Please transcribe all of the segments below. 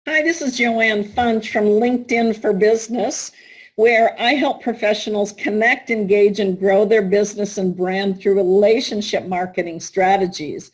Hi, this is Joanne Funch from LinkedIn for Business, where I help professionals connect, engage, and grow their business and brand through relationship marketing strategies.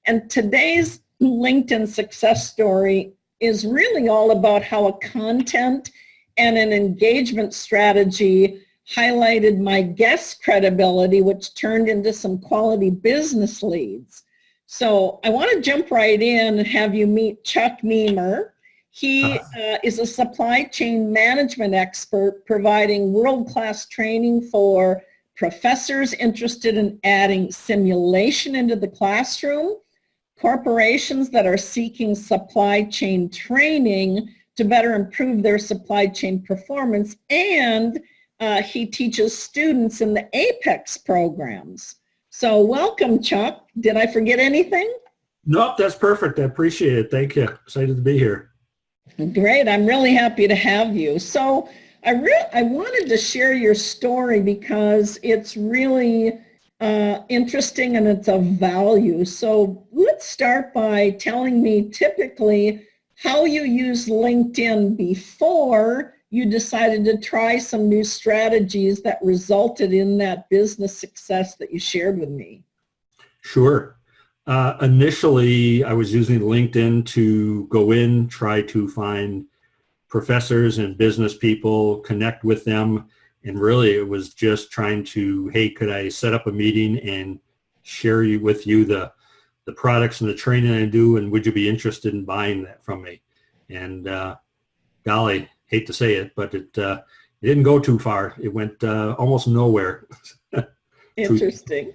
And today's LinkedIn success story is really all about how a content and an engagement strategy highlighted my guest credibility, which turned into some quality business leads. So I want to jump right in and have you meet Chuck Meemer. He is a supply chain management expert providing world-class training for professors interested in adding simulation into the classroom, corporations that are seeking supply chain training to better improve their supply chain performance, and he teaches students in the APEX programs. So welcome, Chuck. Did I forget anything? Nope, that's perfect. I appreciate it. Thank you. Excited to be here. Great. I'm really happy to have you. So I wanted to share your story because it's really interesting and it's of value. So let's start by telling me typically how you used LinkedIn before you decided to try some new strategies that resulted in that business success that you shared with me. Sure. Initially, I was using LinkedIn to go in, try to find professors and business people, connect with them, and really it was just trying to, hey, could I set up a meeting and share with you the products and the training I do, and would you be interested in buying that from me? And golly, hate to say it, but it didn't go too far. It went almost nowhere. Interesting.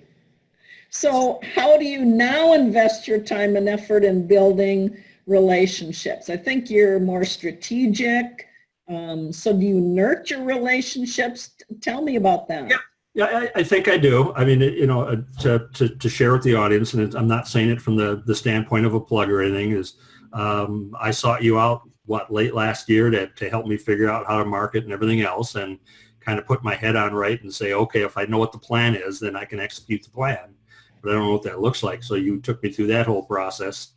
So how do you now invest your time and effort in building relationships? I think you're more strategic. So do you nurture relationships? Tell me about that. Yeah, I think I do. I mean, to share with the audience, and I'm not saying it from the standpoint of a plug or anything, is I sought you out, late last year to help me figure out how to market and everything else, and kind of put my head on right and say, okay, if I know what the plan is, then I can execute the plan. But I don't know what that looks like. So you took me through that whole process.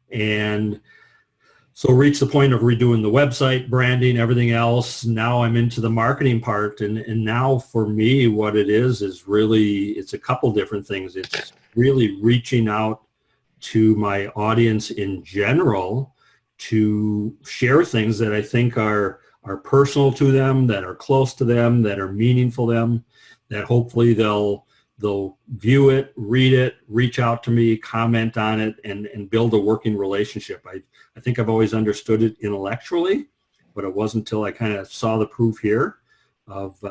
And so reached the point of redoing the website, branding, everything else. Now I'm into the marketing part. And now for me, what it is really, it's a couple different things. It's really reaching out to my audience in general to share things that I think are personal to them, that are close to them, that are meaningful to them, that hopefully they'll view it, read it, reach out to me, comment on it, and build a working relationship. I think I've always understood it intellectually, but it wasn't until I kind of saw the proof here of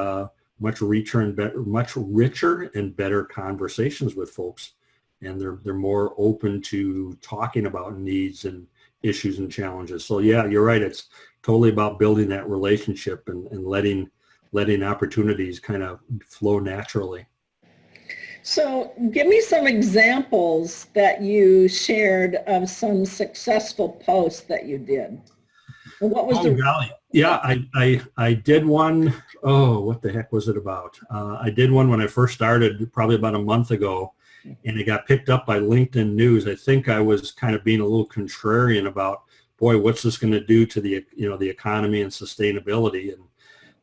much richer and better conversations with folks. And they're more open to talking about needs and issues and challenges. So yeah, you're right. It's totally about building that relationship and letting opportunities kind of flow naturally. So give me some examples that you shared of some successful posts that you did. What was golly. Yeah, I did one. Oh, what the heck was it about? I did one when I first started probably about a month ago, and it got picked up by LinkedIn News. I think I was kind of being a little contrarian about, boy, what's this going to do to the economy and sustainability?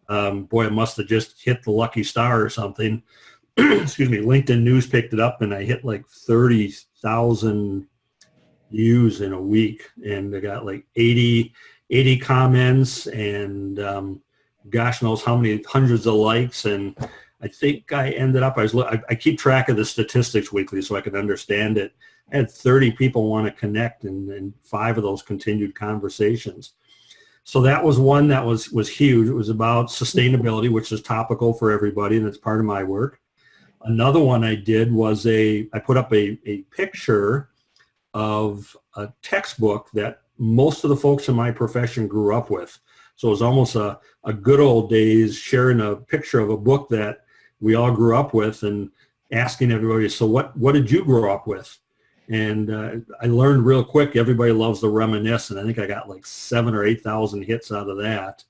And boy, I must have just hit the lucky star or something. Excuse me, LinkedIn News picked it up, and I hit like 30,000 views in a week, and I got like 80 comments, and gosh knows how many hundreds of likes. And I think I ended up, I keep track of the statistics weekly so I can understand it. I had 30 people want to connect, and 5 of those continued conversations. So that was one that was huge. It was about sustainability, which is topical for everybody, and it's part of my work. Another one I did was I put up a picture of a textbook that most of the folks in my profession grew up with. So it was almost a good old days sharing a picture of a book that we all grew up with and asking everybody, so what did you grow up with? And I learned real quick, everybody loves to reminisce, and I think I got like 7,000 or 8,000 hits out of that.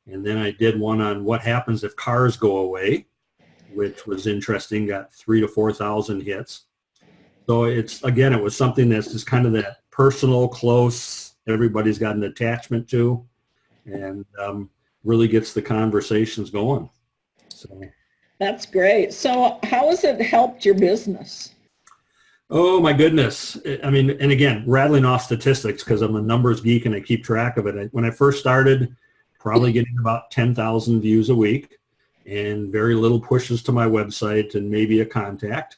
And then I did one on what happens if cars go away, which was interesting, got 3,000 to 4,000 hits. So it was something that's just kind of that personal, close, everybody's got an attachment to, and really gets the conversations going. So. That's great. So how has it helped your business? Oh my goodness. I mean, and again, rattling off statistics because I'm a numbers geek and I keep track of it. When I first started, probably getting about 10,000 views a week and very little pushes to my website and maybe a contact.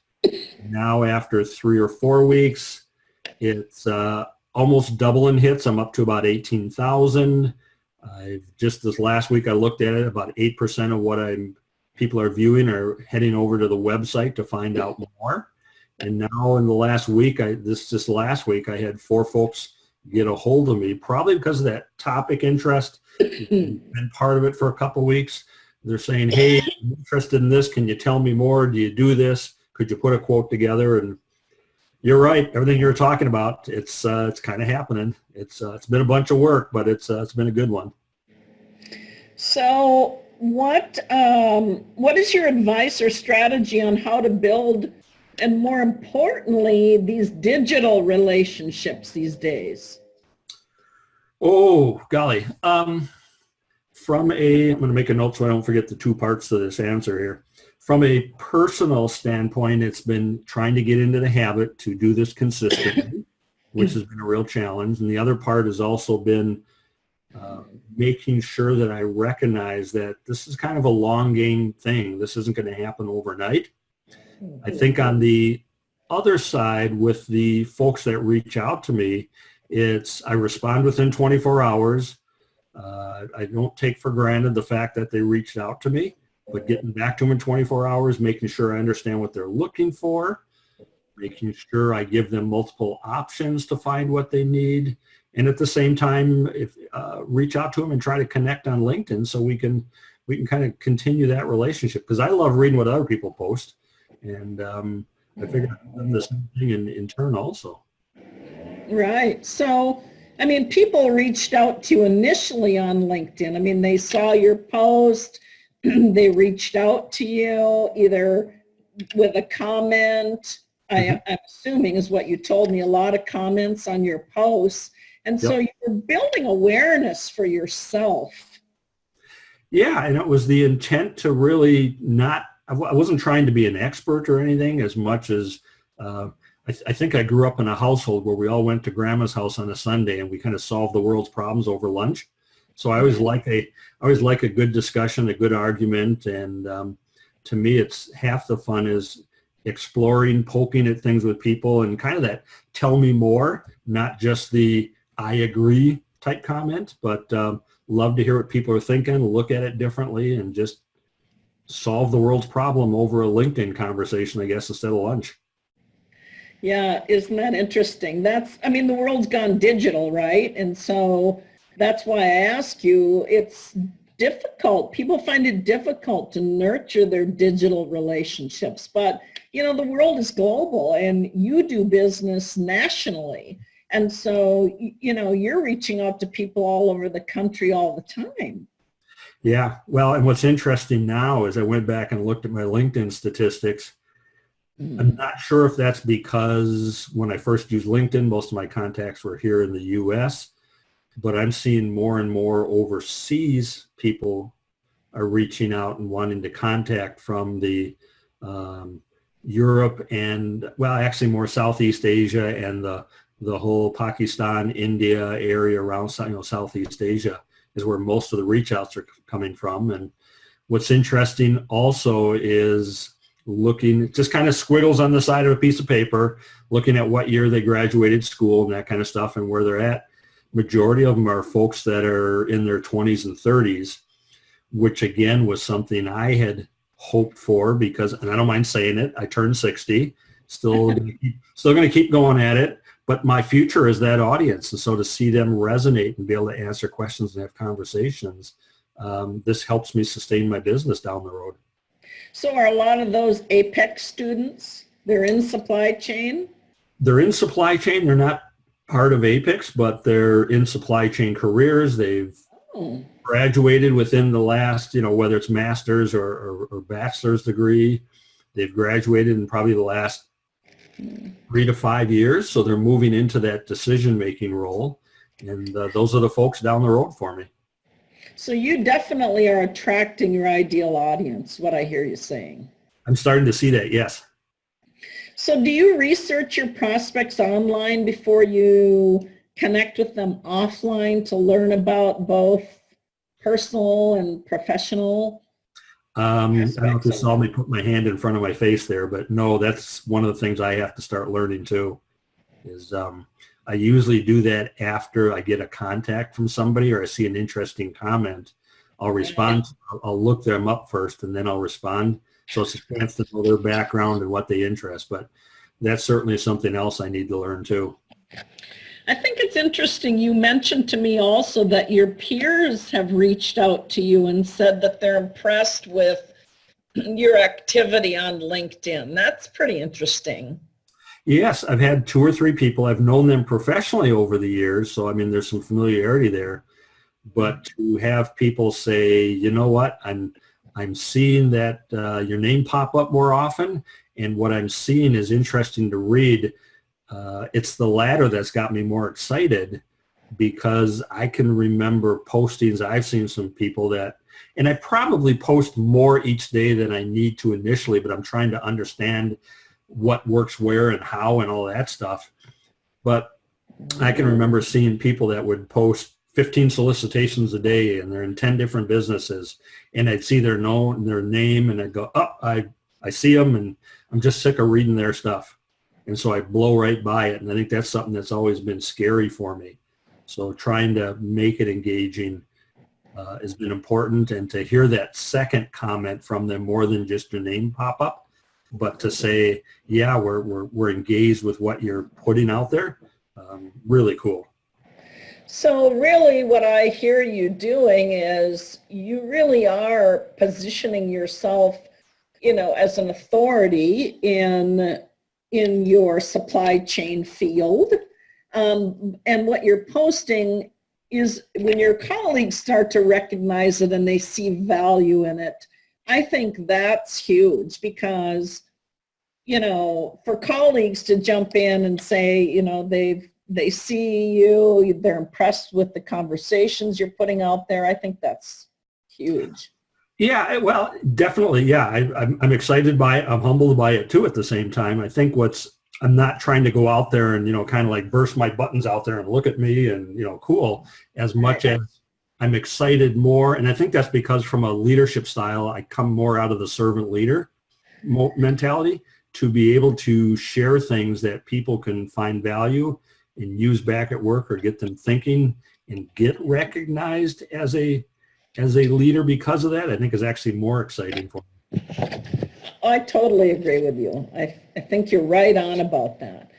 Now after 3 or 4 weeks, it's almost doubling hits. I'm up to about 18,000. Just this last week, I looked at it, about 8% of what people are viewing are heading over to the website to find out more. And now in the last week, this last week, I had 4 folks get a hold of me, probably because of that topic interest. Been part of it for a couple of weeks. They're saying, hey, I'm interested in this. Can you tell me more? Do you do this? Could you put a quote together? And you're right. Everything you're talking about, it's kind of happening. It's been a bunch of work, but it's been a good one. So what is your advice or strategy on how to build, and more importantly, these digital relationships these days? Oh, golly. I'm going to make a note so I don't forget the 2 parts to this answer here. From a personal standpoint, it's been trying to get into the habit to do this consistently, which has been a real challenge. And the other part has also been making sure that I recognize that this is kind of a long game thing. This isn't going to happen overnight. I think on the other side with the folks that reach out to me, I respond within 24 hours. I don't take for granted the fact that they reached out to me, but getting back to them in 24 hours, making sure I understand what they're looking for, making sure I give them multiple options to find what they need. And at the same time, reach out to them and try to connect on LinkedIn so we can kind of continue that relationship. Because I love reading what other people post. And I figured I'd done the same thing in turn also. Right. So, I mean, people reached out to you initially on LinkedIn. I mean, they saw your post, they reached out to you either with a comment, I'm assuming is what you told me, a lot of comments on your posts. And so you're building awareness for yourself. Yeah, and it was the intent to really I wasn't trying to be an expert or anything as much as I think I grew up in a household where we all went to grandma's house on a Sunday and we kind of solved the world's problems over lunch. So I always like a good discussion, a good argument. And to me, it's half the fun is exploring, poking at things with people and kind of that tell me more, not just the I agree type comment, but love to hear what people are thinking, look at it differently, and just solve the world's problem over a LinkedIn conversation, I guess, instead of lunch. Yeah, isn't that interesting? I mean, the world's gone digital, right? And so that's why I ask you, it's difficult. People find it difficult to nurture their digital relationships. But, the world is global and you do business nationally. And so, you're reaching out to people all over the country all the time. Yeah. Well, and what's interesting now is I went back and looked at my LinkedIn statistics. I'm not sure if that's because when I first used LinkedIn, most of my contacts were here in the U.S., but I'm seeing more and more overseas people are reaching out and wanting to contact from the Europe and, well, actually more Southeast Asia and the whole Pakistan, India area around Southeast Asia is where most of the reach outs are coming from. And what's interesting also is looking, just kind of squiggles on the side of a piece of paper, looking at what year they graduated school and that kind of stuff and where they're at. Majority of them are folks that are in their 20s and 30s, which again was something I had hoped for because, and I don't mind saying it, I turned 60, still going to keep going at it, but my future is that audience. And so to see them resonate and be able to answer questions and have conversations, this helps me sustain my business down the road. So are a lot of those Apex students, they're in supply chain? They're in supply chain. They're not part of Apex, but they're in supply chain careers. They've graduated within the last, whether it's master's or bachelor's degree. They've graduated in probably the last 3 to 5 years. So they're moving into that decision-making role. And those are the folks down the road for me. So you definitely are attracting your ideal audience, what I hear you saying. I'm starting to see that, yes. So do you research your prospects online before you connect with them offline to learn about both personal and professional I don't know if you aspects? saw me put my hand in front of my face there, but no, that's one of the things I have to start learning too, is I usually do that after I get a contact from somebody or I see an interesting comment. I'll respond, I'll look them up first and then I'll respond. So it's a chance to know their background and what they interest, but that's certainly something else I need to learn too. I think it's interesting. You mentioned to me also that your peers have reached out to you and said that they're impressed with your activity on LinkedIn. That's pretty interesting. Yes, I've had 2 or 3 people. I've known them professionally over the years, so I mean, there's some familiarity there. But to have people say, you know what, I'm seeing that your name pop up more often, and what I'm seeing is interesting to read. It's the latter that's got me more excited, because I can remember postings. I've seen some people that, and I probably post more each day than I need to initially, but I'm trying to understand what works where and how and all that stuff. But I can remember seeing people that would post 15 solicitations a day and they're in 10 different businesses, and I'd see their name and I'd go, oh, I see them and I'm just sick of reading their stuff. And so I blow right by it. And I think that's something that's always been scary for me. So trying to make it engaging has been important. And to hear that second comment from them, more than just your name pop up, but to say, yeah, we're engaged with what you're putting out there, really cool. So really what I hear you doing is you really are positioning yourself, as an authority in your supply chain field. And what you're posting is, when your colleagues start to recognize it and they see value in it, I think that's huge, because, for colleagues to jump in and say, they see you, they're impressed with the conversations you're putting out there, I think that's huge. Yeah, well, definitely. Yeah, I'm excited by it. I'm humbled by it too at the same time. I think I'm not trying to go out there and, kind of like burst my buttons out there and look at me and, cool, as much as I'm excited more. And I think that's because from a leadership style, I come more out of the servant leader mentality, to be able to share things that people can find value and use back at work or get them thinking and get recognized as a leader because of that, I think is actually more exciting for me. I totally agree with you. I think you're right on about that.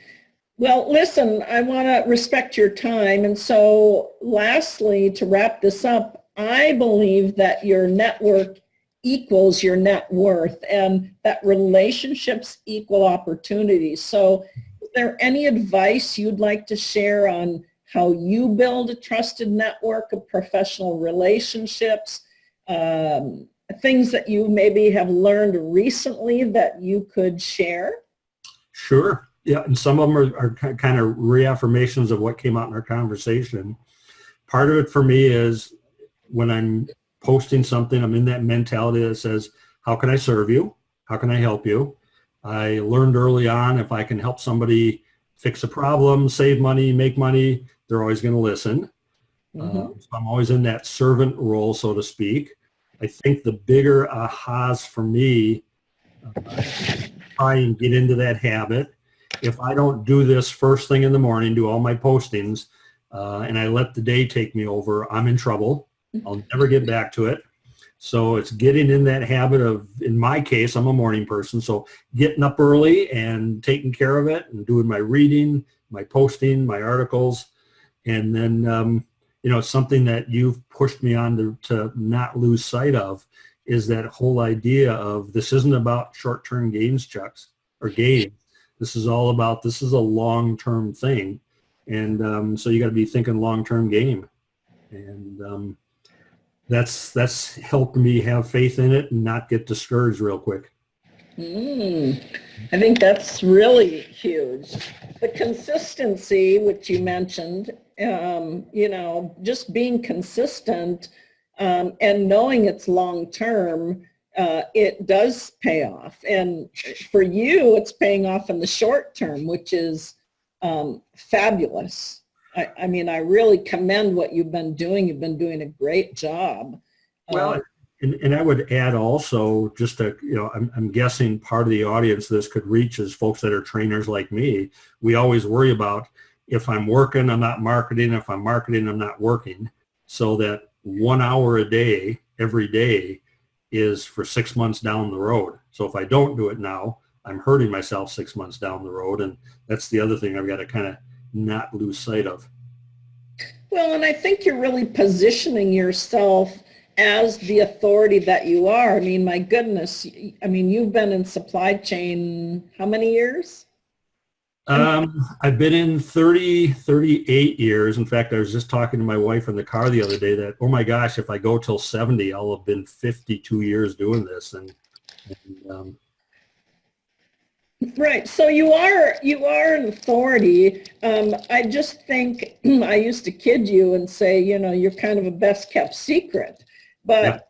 Well, listen, I want to respect your time. And so lastly, to wrap this up, I believe that your network equals your net worth, and that relationships equal opportunities. So is there any advice you'd like to share on how you build a trusted network of professional relationships, things that you maybe have learned recently that you could share? Sure. Yeah, and some of them are kind of reaffirmations of what came out in our conversation. Part of it for me is when I'm posting something, I'm in that mentality that says, how can I serve you? How can I help you? I learned early on, if I can help somebody fix a problem, save money, make money, they're always going to listen. So I'm always in that servant role, so to speak. I think the bigger ahas for me, try and get into that habit. If I don't do this first thing in the morning, do all my postings, and I let the day take me over, I'm in trouble. I'll never get back to it. So it's getting in that habit of, in my case, I'm a morning person, so getting up early and taking care of it and doing my reading, my posting, my articles. And then, something that you've pushed me on to not lose sight of is that whole idea of, this isn't about short-term gains, Chucks, or gains. This is all about, this is a long-term thing. And so you got to be thinking long-term game. And that's helped me have faith in it and not get discouraged real quick. I think that's really huge. The consistency, which you mentioned, You know, just being consistent and knowing it's long term, it does pay off. And for you, it's paying off in the short term, which is fabulous. I mean, I really commend what you've been doing. You've been doing a great job. Well, and I would add also, just to, you know, I'm guessing part of the audience this could reach is folks that are trainers like me. We always worry about, if I'm working, I'm not marketing. If I'm marketing, I'm not working. So that 1 hour a day, every day, is for 6 months down the road. So if I don't do it now, I'm hurting myself 6 months down the road. And that's the other thing I've got to kind of not lose sight of. Well, and I think you're really positioning yourself as the authority that you are. I mean, my goodness, I mean, you've been in supply chain how many years? I've been in 38 years. In fact, I was just talking to my wife in the car the other day that, oh my gosh, if I go till 70, I'll have been 52 years doing this. And Right. So you are an authority. I just think I used to kid you and say, you know, you're kind of a best kept secret. But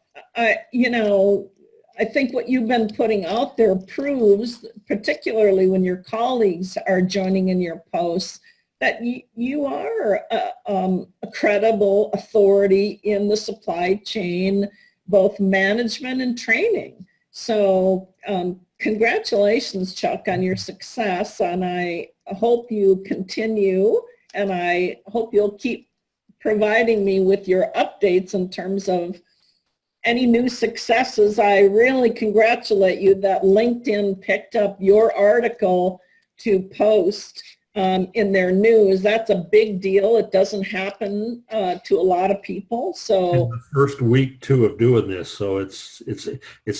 you know, I think what you've been putting out there proves, particularly when your colleagues are joining in your posts, that you are a credible authority in the supply chain, both management and training. So congratulations, Chuck, on your success, and I hope you continue, and I hope you'll keep providing me with your updates in terms of any new successes. I really congratulate you that LinkedIn picked up your article to post in their news. That's a big deal. It doesn't happen to a lot of people. So the first week too of doing this, so it's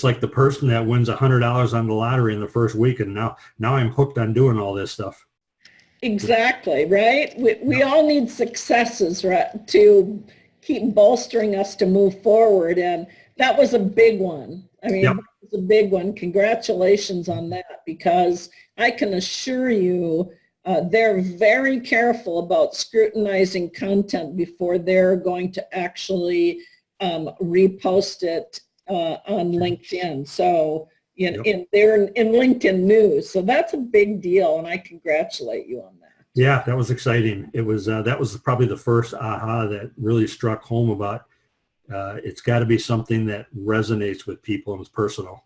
like the person that wins $100 on the lottery in the first week, and now I'm hooked on doing all this stuff. Exactly, right? We all need successes, right, to keep bolstering us to move forward, and that was a big one. I mean, Yep. that was a big one. Congratulations on that, because I can assure you they're very careful about scrutinizing content before they're going to actually repost it on LinkedIn. So in LinkedIn news. So that's a big deal, and I congratulate you on that. Yeah, that was exciting. It was that was probably the first aha that really struck home about it's got to be something that resonates with people and is personal.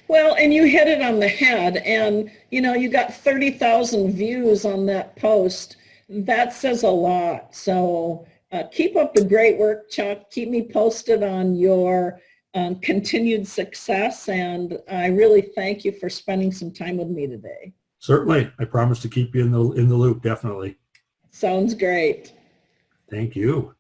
Well, and you hit it on the head, and you know, you got 30,000 views on that post. That says a lot. So keep up the great work, Chuck. Keep me posted on your continued success, and I really thank you for spending some time with me today. Certainly, I promise to keep you in the loop. Definitely. Sounds great. Thank you.